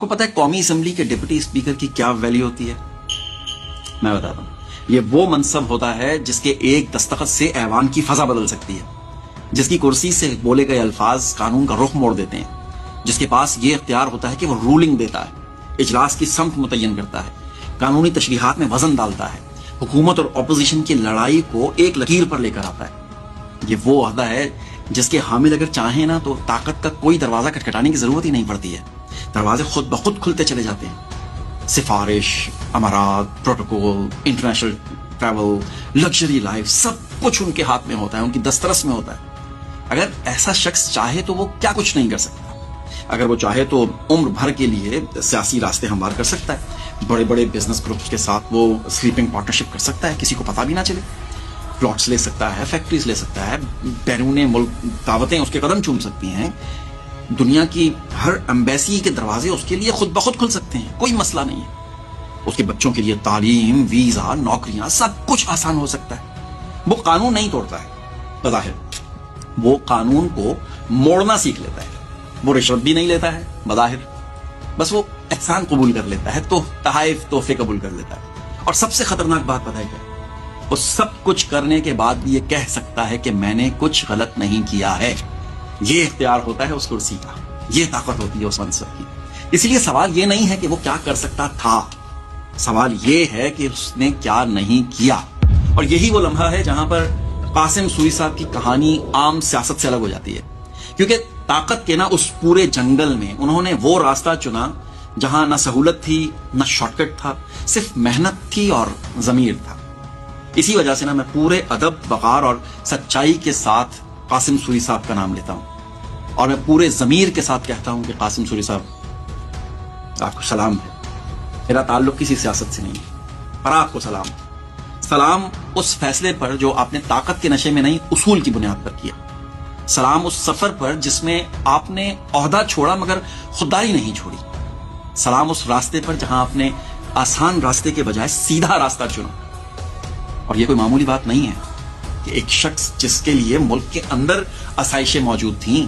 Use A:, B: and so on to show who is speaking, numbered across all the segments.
A: کو پتا ہے قومی اسمبلی کے ڈپٹی اسپیکر کی کیا ویلیو ہوتی ہے؟ میں بتاتا ہوں. یہ وہ منصب ہوتا ہے جس کے ایک دستخط سے ایوان کی فضا بدل سکتی ہے، جس کی کرسی سے بولے گئے الفاظ قانون کا رخ موڑ دیتے ہیں، جس کے پاس یہ اختیار ہوتا ہے کہ وہ رولنگ دیتا ہے، اجلاس کی سمت متعین کرتا ہے، قانونی تشریحات میں وزن ڈالتا ہے، حکومت اور اپوزیشن کی لڑائی کو ایک لکیر پر لے کر آتا ہے. یہ وہ عہدہ ہے جس کے حامل اگر چاہیں نا تو طاقت کا کوئی دروازہ کھٹکھٹانے کی ضرورت ہی نہیں پڑتی ہے، دروازے خود بخود کھلتے چلے جاتے ہیں. سفارش، امارات، protocol, international travel, luxury life, سب کچھ ان کے ہاتھ میں ہوتا ہے، ان کی دسترس میں ہوتا ہے. اگر ایسا شخص چاہے تو وہ کیا کچھ نہیں کر سکتا. اگر وہ چاہے تو عمر بھر کے لیے سیاسی راستے ہموار کر سکتا ہے، بڑے بڑے بزنس گروپس کے ساتھ وہ سلیپنگ پارٹنرشپ کر سکتا ہے، کسی کو پتہ بھی نہ چلے. پلاٹس لے سکتا ہے، فیکٹریز لے سکتا ہے، بیرون ملک دعوتیں اس کے قدم چوم سکتی ہیں. دنیا کی ہر ایمبیسی کے دروازے اس کے لیے خود بخود کھل سکتے ہیں، کوئی مسئلہ نہیں ہے. اس کے بچوں کے لیے تعلیم، ویزا، نوکریاں، سب کچھ آسان ہو سکتا ہے. وہ قانون نہیں توڑتا ہے بظاہر، وہ قانون کو موڑنا سیکھ لیتا ہے. وہ رشوت بھی نہیں لیتا ہے بظاہر، بس وہ احسان قبول کر لیتا ہے، تو تحائف تحفے قبول کر لیتا ہے. اور سب سے خطرناک بات پتہ ہے کیا؟ وہ سب کچھ کرنے کے بعد بھی یہ کہہ سکتا ہے کہ میں نے کچھ غلط نہیں کیا ہے. یہ اختیار ہوتا ہے اس کرسی کا، یہ طاقت ہوتی ہے اس منصب کی. اس لیے سوال یہ نہیں ہے کہ وہ کیا کر سکتا تھا، سوال یہ ہے کہ اس نے کیا نہیں کیا. اور یہی وہ لمحہ ہے جہاں پر قاسم سوری صاحب کی کہانی عام سیاست سے الگ ہو جاتی ہے. کیونکہ طاقت کے نا اس پورے جنگل میں انہوں نے وہ راستہ چنا جہاں نہ سہولت تھی، نہ شارٹ کٹ تھا، صرف محنت تھی اور ضمیر تھا. اسی وجہ سے نا میں پورے ادب، وقار اور سچائی کے ساتھ قاسم سوری صاحب کا نام لیتا ہوں، اور میں پورے ضمیر کے ساتھ کہتا ہوں کہ قاسم سوری صاحب آپ کو سلام ہے. میرا تعلق کسی سیاست سے نہیں ہے، پر آپ کو سلام. سلام اس فیصلے پر جو آپ نے طاقت کے نشے میں نہیں، اصول کی بنیاد پر کیا. سلام اس سفر پر جس میں آپ نے عہدہ چھوڑا مگر خودداری نہیں چھوڑی. سلام اس راستے پر جہاں آپ نے آسان راستے کے بجائے سیدھا راستہ چنا. اور یہ کوئی معمولی بات نہیں ہے کہ ایک شخص جس کے لیے ملک کے اندر آسائشیں موجود تھیں،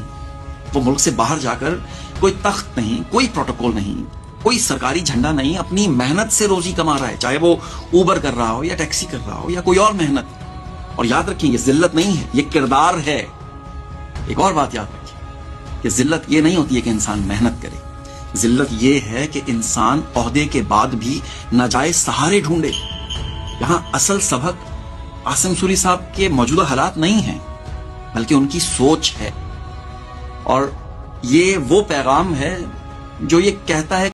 A: وہ ملک سے باہر جا کر کوئی تخت نہیں، کوئی پروٹوکول نہیں، کوئی سرکاری جھنڈا نہیں، اپنی محنت سے روزی کما رہا ہے، چاہے وہ اوبر کر رہا ہو یا ٹیکسی کر رہا ہو یا کوئی اور محنت. اور یاد رکھیں یہ ذلت نہیں ہے، یہ کردار ہے. ایک اور بات یاد رکھیں کہ ذلت یہ نہیں ہوتی ہے کہ انسان محنت کرے، ذلت یہ ہے کہ انسان عہدے کے بعد بھی ناجائز سہارے ڈھونڈے. یہاں اصل سبق قاسم سوری صاحب کے موجودہ حالات نہیں ہیں بلکہ ان کی سوچ ہے. اور یہ وہ پیغام ہے جو یہ کہتا ہے